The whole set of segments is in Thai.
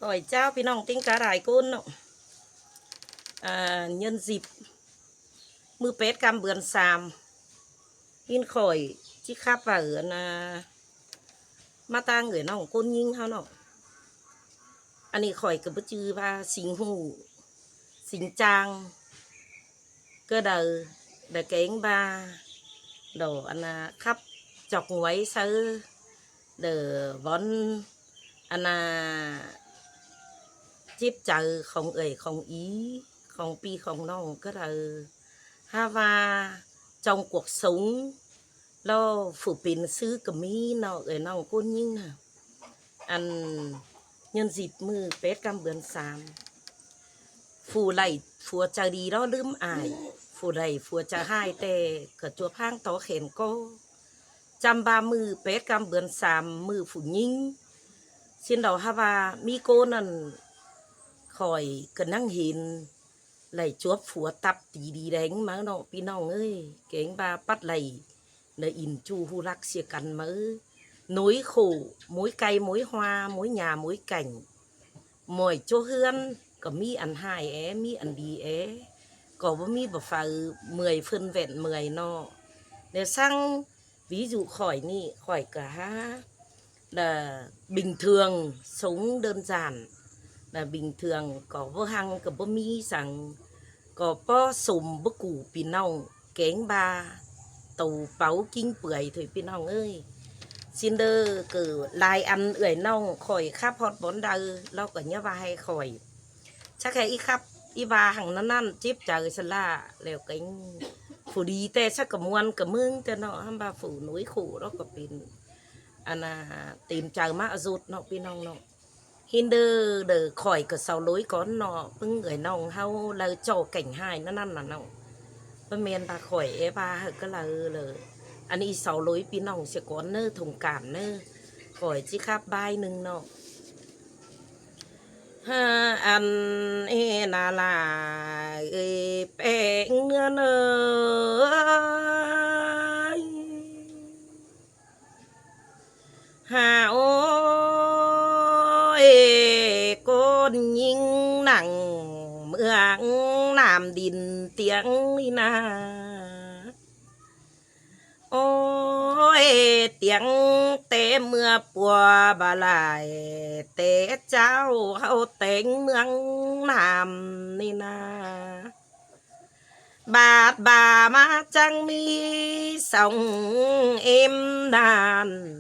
Hỏi chàoพี่น้องติ้งกาหลายคนเนาะnhân dịp mưa pét cam bươn xàm in khỏi chiếc khắp và ở ma ta người nó côn nhinh hao นาะอันนี้ข่อยกับบ่จือว่าสิงหูสิงจางก็เดอเดอเก่งบาđồ anh khắp chọc ngoáy sơ đờ vón anh chip chờ không ơi không ý không pi không non cái là hava trong cuộc sống lo phủ pin xứ cầm mi nó ở non côn nhưng nè anh nhân dịp mưa pét cam bươn xàm phù lầy phù chờ đi đó lướm ải phù lầy phù chờ hai tè cỡ chùa hang tó khèn cô 130 pét cam bươn xàm mưa phủ nhinh xin đầu hava mi côนั่นkhỏi cần năng hiện lầy chúa phùa tập tí đi đánh mà nó pi nong ơi kén ba bắt lầy nơi in chu hu lắc xìa cắn mỡ nối khổ mối cây mối hoa mối nhà mối cảnh mồi chỗ hương có mi ăn hai é mi ăn đi é có bố mi bảo phải 10 phân vẹn 10 nọ để sang ví dụ khỏi nị khỏi cả là bình thường sống đơn giản là bình thường có vô hăng có bố mi rằng có bó sùm bó củ pì nông kén ba tàu báo kinh bưởi thôi pì nông ơi xin đơ cử lai ăn ưỡi nông khỏi khắp hot bón đơ lo cả nhá va hay khỏi chắc là y khắp y va hàng nó năn chip trời sân la lèo cánh phủ đi tê chắc cả muôn cả mương cho nó ham ba phủ núi khổ đó có pin anh tìm trời má rụt nó pin nông nó hinder đờ khỏi cả sau lối có nọ bưng người nông hao lời trò cảnh hai nó năn là nông bên miền ta khỏi e ba cái là anh đi sau lối pin nông sẽ có nơ thùng cảm nơ khỏi chỉ khắp bay nưng nọ ha anh e là e bé nơ ha ôi con nhìn nặng mượn làm đình tiếng na ôi tiếng té mưa bùa bà lại té cháu hậu tiếng mương làm ni na bà má trăng mi sống em đàn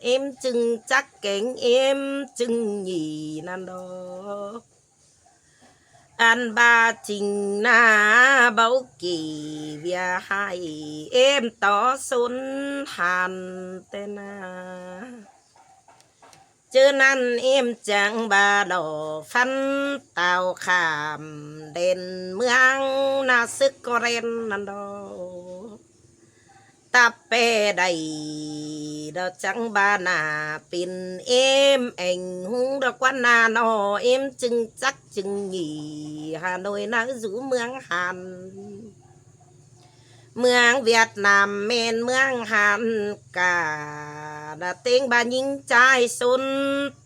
em chừng chắc kén em chừng nhì nan đó anh ba trình na bao kỳ vía hai em tỏ xuân hàn tên na chứ nan em chẳng ba đỏ phân tàu khảm đèn mương na sức có ren nan đó tập bè đầy đó chẳng ba nà pin em ảnh hung đó quan nà nó em chừng chắc chừng nhỉ Hà Nội nó rủ mương Hàn mương Việt Nam men mương Hàn cả đã tiếng ba những trai xuân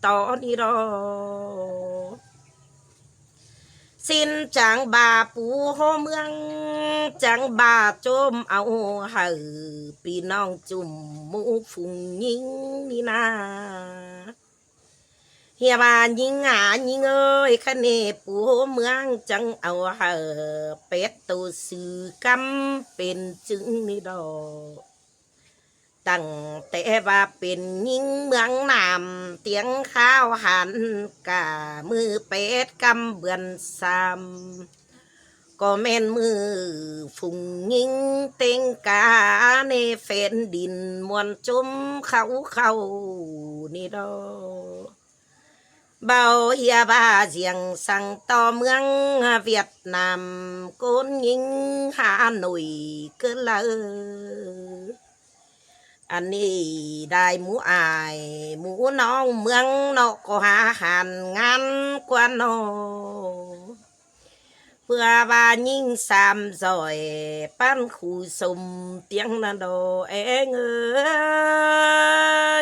to đi đó xin chẳng bà phú hô mương chẳng bà chôm áo hở pi nong chùm mũ phùng nhinh đi na hiệp bà nhinh ơi khăn nè phú hô mương chẳng áo hở pet tô sư căm bên chứng đi đó tặng tệ vàเป็นยิ่งเมืองนามเตียงข้าวหันกะมือเป็ดกำเบือนซ้ำก็แม่นมือฝุ่งยิ่งเต็งกาในเฟนดินมวนจุมเขานี่ดอเบาเฮียบาเสียงสั่งต่อเมืองเวียดนามโกนยิ่งหาหน่วยก็เลยอันนี้ได้หมูอายหมูน้องเมืองนอกก็หาหันงานกว่าน้อเพื่อว่ายิ่งสามซอยปั้นคู่สมเตียงนั่นดอเองเอ้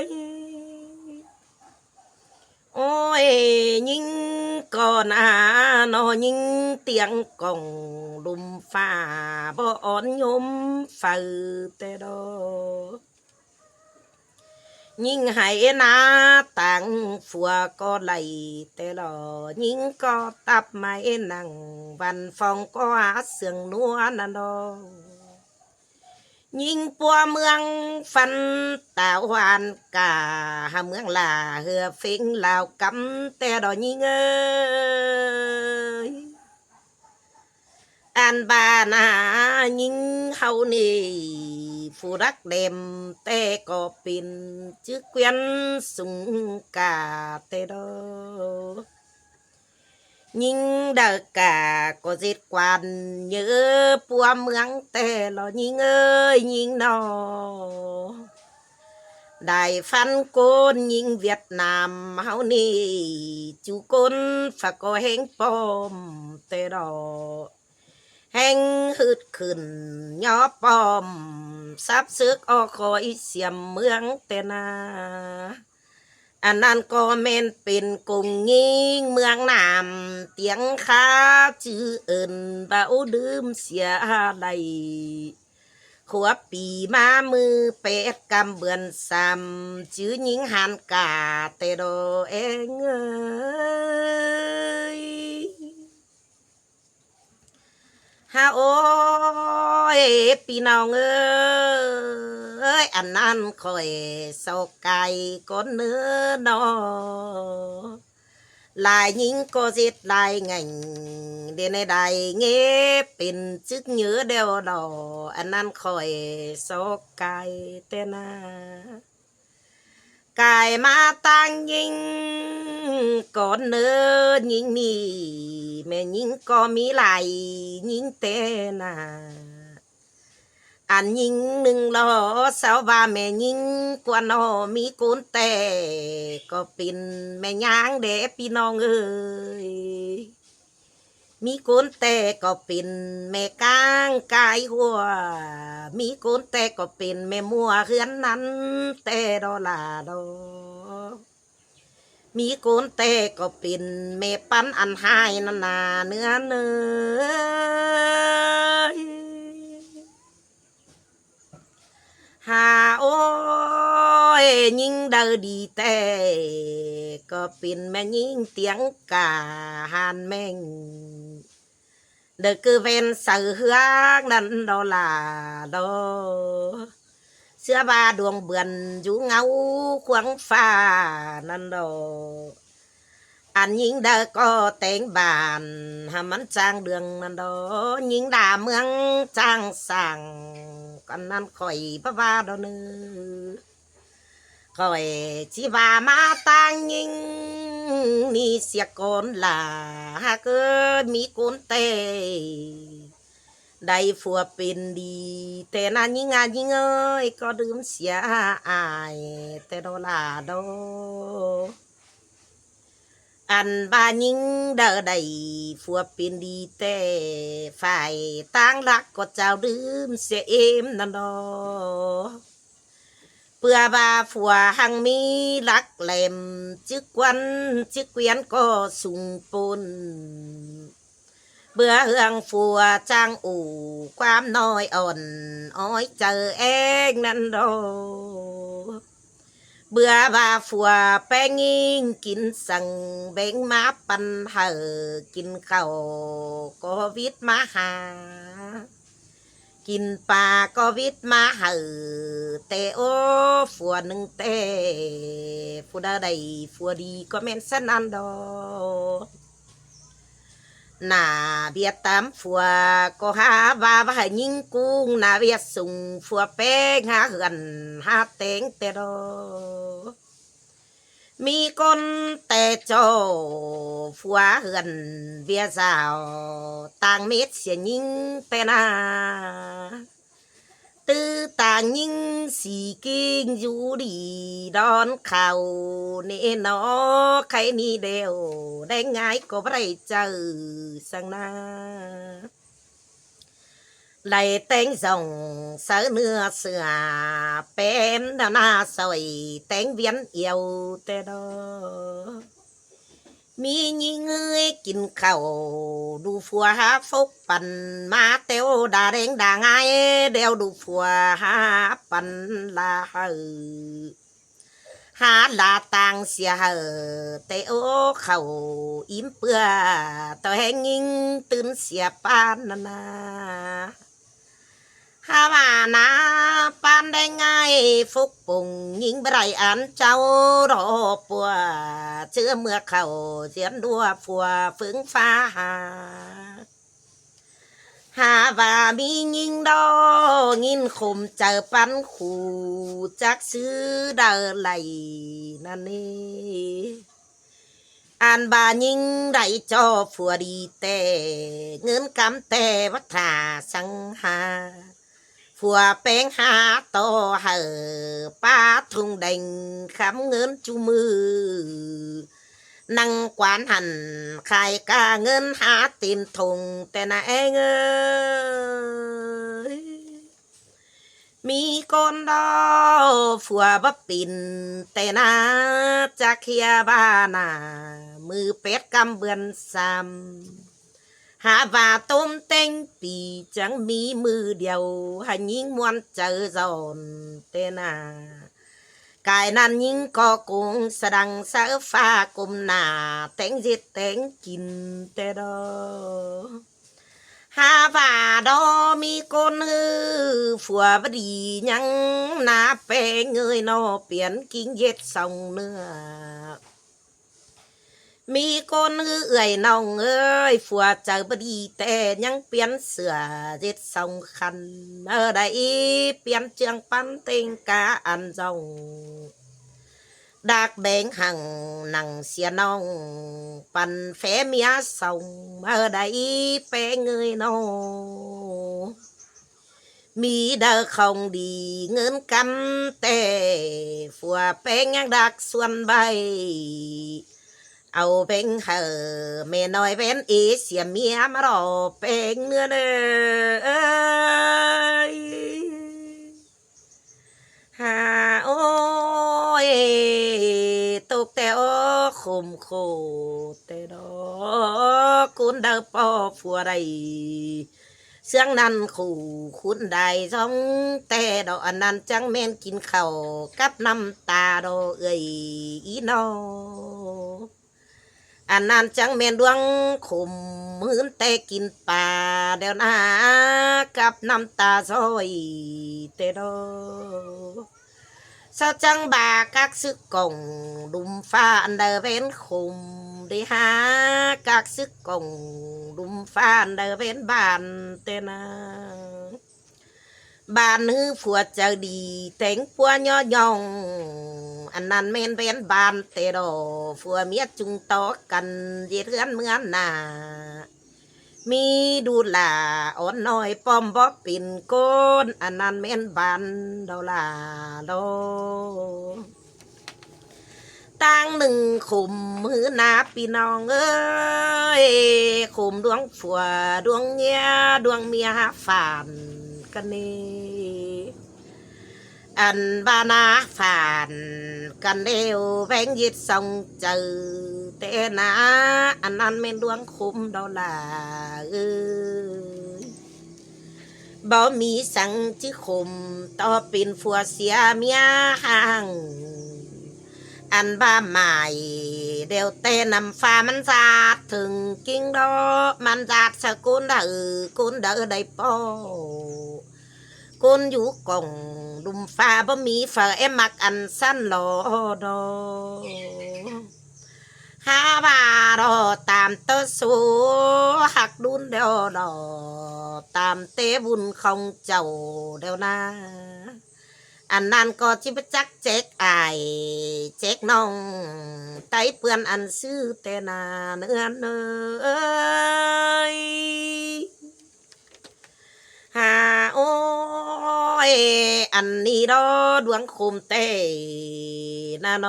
ยโอ้ยยิ่ง nó những tiếng còng đùm phà bỏ ón nhôm phờ tê đó nhưng hãy na tặng phùa có lầy tê lò nhưng có tập máy nặng văn phòng có á sương núa nà đó nhưng bùa mương phân tạo hoàn cả hà mương là hừa phình lào cắm tê đỏ nhưng ơi an bà na nhưng hầu nì phù đắc đêm tê có pin chứ quen súng cả tê đó nhưng đờ cả có giết quan nhớ bùa mương tê lo nhưng ơi nhưng nó đại phan côn nhưng Việt Nam hậu nì chú côn phải có hẹn bom tê đó hẹn hứt khẩn nhỏ bom sắp sức o khói xiêm mương tê naอันนั้นก็แม่นเป็นกงยิงเมืองนามเตียงข้าชื่อเอิญเบาดื่มเสียใดขวบปีมามือเป็ดกำเบือนซ้ำชื่อหญิงหันกาเตโดเองเอ้ยฮาโอ้ยพี่น้องเอ้ยอันนั้นคอยโศกไก่ก้นเนื้อนอลายยิงก็เจ็ดลายไงเดี๋ยวในใดเงี้เป็นจึกเนื้อเดียวดออันนั้นคอยโศกไก่เตนาไก่มาตั้งยิงก่อนเนื้อยิงนี่แม่ยิงก็มีลายยิงเตนาอันยิงหนึ่งล้อสาวว่าแม่ยิงกว่านอมีกุนแต่ก็เป็นแม่ย่างเด็พี่น้องเอ้ยมีกุนแต่ก็เป็นแม่ก้างกายหัวมีกุนแต่ก็เป็นแม่มัวเฮือนนั้นแต่ดอลาดอมีกุนแต่ก็เป็นแม่ปั้นอันหายนานาเนื้อเนื้อหาโอ้ยยิงเดอดีแต่ก็เป็นแม่ยิงเตียงกาหานแม่งเด็กคือเวนสื่อเฮือกนั่นดอลาดอเสื้อบาดวงเบือนอยู่เงาขวางฟ้านั่นดออันยิงเด้อก็แต่งบ้านหามันจ้างเดืองนั่นดอยิงด่าเมืองจ้างสั่งกันนั้นคอยพระว่าดอเนื้อคอยชีว่ามาตั้งยิงนี่เสียก่อนล่ะหากเกิดมีคนเตได้ฝัวเป็นดีแต่นั้นยิงงานยิงเอ้ยก็ดื่มเสียอายแต่ดอลาดออันบายิงเดอได้ฝัวเป็นดีแต่ฝ่ายตั้งรักก็เจ้าดื่มเสียเอ็มนั่นดอเพื่อบาฝัวหังมีรักแหลมจึกวันจึกเวียนก็สุงปนเบื่อเฮืองฝัวจ้างอู่ความน้อยอ่อนอ้อยเจอเองนั่นดอเบื่อบาฝัวแป้งยิงกินสั่งเบ่งมาปันเหอกินข้าวก็วิทมาหากินปลาก็วิทมาเหอแต่โอ้ฝัวหนึ่งแต่ฝัวใดฝัวดีก็แม่นสนันดอหน้าเบียดตามฝัวก็หาว่าให้ยิงกุ้งหน้าเบียดส่งฝัวแป้งหาเหือนหาเต็งแต่ดอมีคนแต่โจฝัวเหือนเวียสาวต่างเม็ดเสียยิงแต่นาตื้อต่างยิงสีกิ้งอยู่ดีดอนเข่าเนนอใครนี่เดียวได้ง่ายก็ไม่เจอสังนาไหลแต่งส่งเสือเนื้อเสือเป็นดานาสวยแต่งเวียนเอียวแต่ดอ มียิงเงยกินข้าวดูฟัวหาฟกปั่นมาเตียวด่าแดงด่าไงเดียวดูฟัวหาปั่นลาหาลาต่างเสียเตโอเขาอิ่มเปื่อตัวแหงยิงตื่นเสียปานนาฮาวานาปานได้ไงฟุกปุ่งยิงไบรอันเจ้ารอปัวเชื่อเมื่อเขาเสียนดัวฟัวฝึงฟ้าหาว่ามียิงดอยินคมเจอปันขู่จักซื้อเดอไหลนั่นนี่อันบายิงได้จอฟัวดีแต่เงินกำแต่วัฏาสังหาผัวแป้งหาต่อเหอป้าทุ่งแดงคำเงินจูมือนั่งกวานหันขายกาเงินหาตีนทงแต่นายเงยมีคนดอผัวบับปินแต่นาจะเคียบ้านามือเป็ดกำเบือนซ้ำหาว่าต้มเต็งปีจังมีมือเดียวให้ยิงมวนเจอจอนเตนากายนั้นยิงก็กงสดังเสือฟ้ากลมหนาแต่งจิตแต่งกินแต่ดอหาว่าดอมีคนฮือฝัวบดียังนาเปงเงยนอเปลี่ยนกิ้งเย็ดส่งเนื้อมีคนเอื่อยน้องเอ้ยฝัวเจอบดีแต่ยังเปลี่ยนเสือเจ็ดสองคันได้เปลี่ยนเชืองปั้นเต็งกาอันจงดักแบงหังหนังเสียน้องปันแฟเมียส่งได้เปเงยน้องมีเดอของดีเงินกำแต่ฝัวแป้งยังดักส่วนใบเอาเป็นเหอแม่น้อยเป็นอีเสียเมียมารอเป็นเนื้อเด้อหาโอ้ยตกแต่โอ้คมโคแต่ดอกคุณเดอปอผัวไรเสียงนั้นขู่คุณได้จ้องแต่ดอกอันนั้นจังแม่นกินข้าวกับน้ำตาดอกเอ้ยอีน้ออันนั้นจังแม่นดวงขมมืนแต่กินปลาเดี๋ยวนะกับน้ำตาซอยแต่ดอกสาวจังบากักซึกกงดุมฟ้าอันเดอเว้นคมได้หากักซึกกงดุมฟ้าอันเดอเว้นบานเตนาบ้านฮือผัวเจ้าดีแต่งผัวย่อยองอันนั้นเมนเป็นบ้านเตโดผัวเมียจุงต่อกันเยือนเหมือนหนามีดูลาอ่อนน้อยป้อมบ่ปิ่นโกนอันนั้นเมนบ้านดอลาโลตั้งหนึ่งขุมมือนาพี่น้องเอ้ยขุมดวงผัวดวงเมียดวงเมียฝานกันนี่อันบานาฝานกันเดียวแบงยิดส่งเจอเตนาอันนั้นเป็นดวงคุมดอลลาเอ้ยบ่มีสังจิคุมต่อเป็นผัวเสียเมียห่างอันบ้าใหม่เดียวเตนำฟ้ามันจาดถึงกิ้งดอมันจาดสกุลเดอกุลเดอได้ปอกุลอยู่กล่องดุมฟ้าบ่มีฝาเอ็มมักอันสั้นหลอดอหาบารอตามเตสูหักดุนเดียวดอตามเตบุญของเจ้าเดียวนะอันนั้นก็จิบจักเจ๊กไอเจ๊กน้องไตเปื่อนอันซื้อแต่นาเนื้อเนยหาโอ้ยอันนี้ดอดวงคุมเตนาโน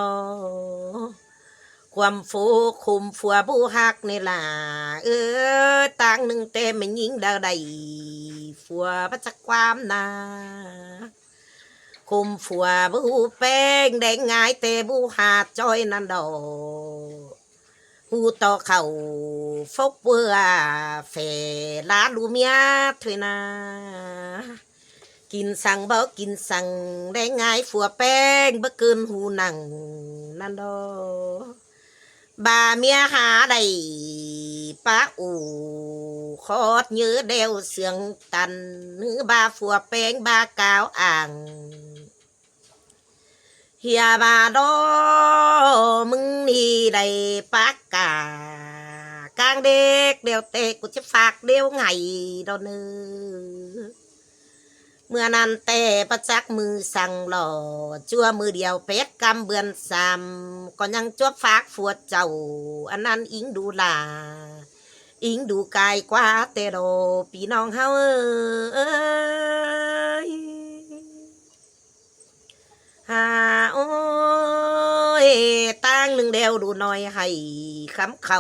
ความฟูคุมฝัวบูฮักนี่ล่ะต่างหนึ่งเตไม่ยิงดาวใดฝัวพระจักความนาคุมฝัวบูแป้งแดงง่ายเตบูหาจอยนันดอห ปูต่อเขาฟกเบื่อเฟลาลูเมียถอยนากินสั่งบ่กินสั่งได้ง่ายฝัวแป้งบ่เกินหูหนังนั่นดอบาเมียหาได้ปะอูคอดเยื้อเดวเสียงตันเนื้อบาฝัวแป้งบากาวอ่างเฮียบาดอมึงนี่ได้ปากกากลางเด็กเดียวเตะกูจะฝากเดียวไงดอเนื้อเมื่อนั้นแต่ประจักมือสั่งหล่อจั่วมือเดียวเป็ดกำเบือนซ้ำก็ยังจวบฝากฝัวเจ้าอันนั้นอิงดูลาอิงดูกายกว่าแต่โดพี่น้องเฮาเอ้ยหาโอ้ยตั้งหนึ่งเดียวดูหน่อยให้คำเข่า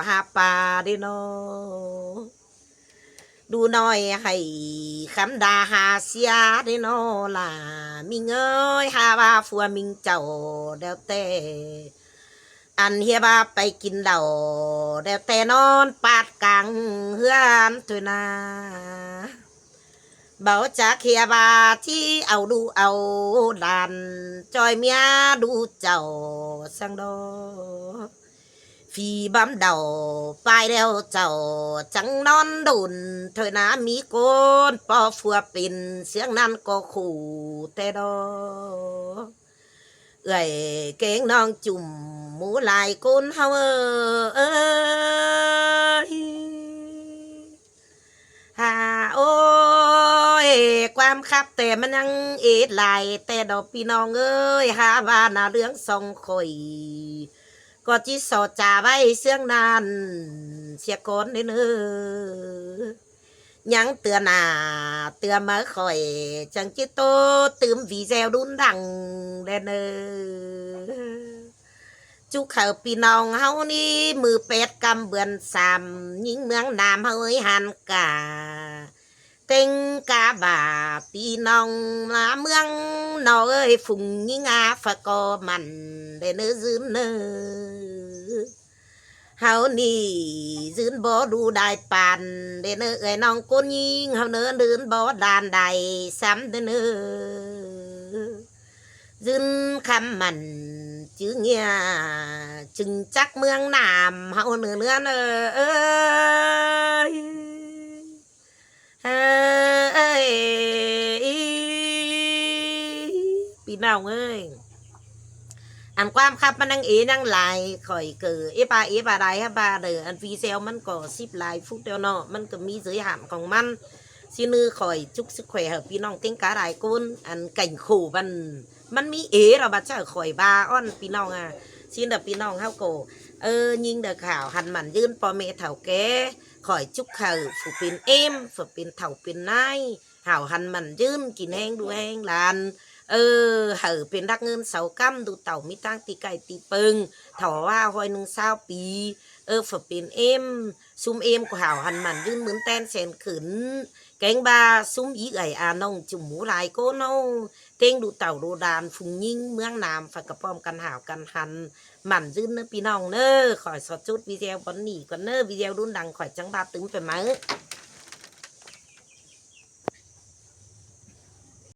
หาปลาได้เนาะดูหน่อยให้คำดาหาเสียได้เนาะล่ะมิงเอ้ยหาว่าฟัวมิงเจ้าเดี๋ยวแต่อันเฮียบาไปกินเหล้าเดี๋ยวแต่นอนปาดกลางเฮือนถอยนาเบาจากเฮียบาที่เอาดูเอาดันจอยเมียดูเจ้าสังดอฟีบัมเดาไปแล้วเจ้าจังนอนดุนเธอนามีโกนปอฟัวปินเสียงนั้นก็ขู่แต่ดอเอ้ยเก่งน้องจุ่มหมูลายกุนเฮาเอ้ยหาโอ้ยความคับแต่มันยังเอ็ดลายแต่ดอกพี่น้องเอ้ยหาว่านาเรื่องสองคอยก็จิสอจ่าไว้เสื่องนานเสียก่อนเด้อยังเตือนหน้าเตือนมาคอยจังจิโตตื่มวีแซวดุนดังเด้อจุกเขาพี่น้องเฮานี่มือเป็ดกำเบือนสามยิงเมืองนามเฮาเอ้ยหันกาเต็งกาบาพี่น้องมาเมืองนอเอ้ยฝุ่งยิงอาฝากอมันได้เนื้อซื้อเนื้อเฮานี่ซื้อบ่ดูได้ปานได้เนื้อเอ้ยน้องคนยิงเฮาเนื้อเดินบ่ดานใดซ้ำได้เนื้อยืนคำมันจื้อเงียจึงจักเมืองนามเฮาเนื้อเนื้อเอ้ยเอ้ยพี่น้องเอ้ยอันความคับมันนั่งนั่งลายข่อยเกิดเอปาได้ฮะบาเด้ออันฟีเซลมันก็10 ลายฟุตเดียวเนาะมันก็มีเสือหามของมันสินือข่อยจุกสึกแขวพี่น้องเต็งกาหลายกุนอันไก่ขู่มันมีเราบัดเจ้าข่อยบาอ้อนพี่น้องอ่ะสินเด้อพี่น้องเฮาโกยิงเด้อข่าวหันมันยื่นปอเมเฒ่าแก่ข่อยจุกเขาฝูเป็นฝูเป็นเฒ่าเป็นนายห่าวหันมันยื่นกินแห้งดูแห้งลานเป็นรักเงินเสากำดูเต่ามีตั้งตีไก่ตีปึงถอว่าหอย20 ปีฝเป็นซุ่มกว่าห่าวหันมันยื่นเหมือนแตนแสนขืนแกงบาซุ่มอีไก่อาน้องจุ่มหมูลายโก้น้องเต้งดูเต่าดูดานฟุงยิ่งเมืองนามฝักกระป้อมกันห่าวกันหันหมันยื่นเนื้อพี่น้องเน้อข่อยสดจุดวิดีโอบอนนี่ก่อนเน้อวิดีโอรุ่นดังข่อยจังบาตึงไปมั้ง